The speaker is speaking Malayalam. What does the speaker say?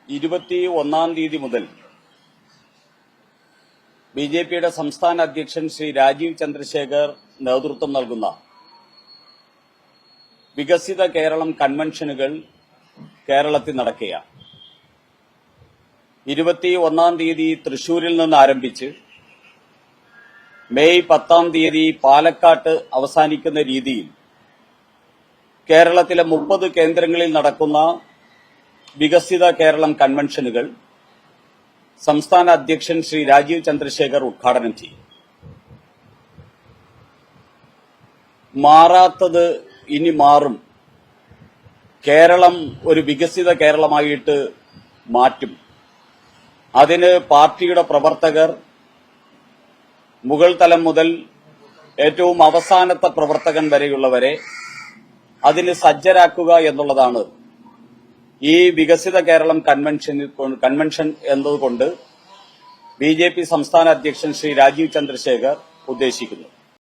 21-ാം തീയതി മുതൽ ബിജെപിയുടെ സംസ്ഥാന അധ്യക്ഷൻ ശ്രീ രാജീവ് ചന്ദ്രശേഖർ നേതൃത്വം നൽകുന്ന വികസിത കേരളം കൺവെൻഷനുകൾ കേരളത്തിൽ നടക്കുകയാണ്. 21-ാം തീയതി തൃശൂരിൽ നിന്ന് ആരംഭിച്ച് മെയ് 10-ാം തീയതി പാലക്കാട്ട് അവസാനിക്കുന്ന രീതിയിൽ കേരളത്തിലെ 30 കേന്ദ്രങ്ങളിൽ നടക്കുന്ന വികസിത കേരളം കൺവെൻഷനുകൾ സംസ്ഥാന അധ്യക്ഷൻ ശ്രീ രാജീവ് ചന്ദ്രശേഖർ ഉദ്ഘാടനം ചെയ്യും. മാറാത്തത് ഇനി മാറും. കേരളം ഒരു വികസിത കേരളമായിട്ട് മാറ്റും. അതിന് പാർട്ടിയുടെ പ്രവർത്തകർ മുകൾ തലം മുതൽ ഏറ്റവും അവസാനത്തെ പ്രവർത്തകൻ വരെയുള്ളവരെ അതിന് സജ്ജരാക്കുക എന്നുള്ളതാണ് ഈ വികസിത കേരളം കൺവെൻഷൻ എന്നതുകൊണ്ട് ബിജെപി സംസ്ഥാന അധ്യക്ഷൻ ശ്രീ രാജീവ് ചന്ദ്രശേഖർ ഉദ്ദേശിക്കുന്നു.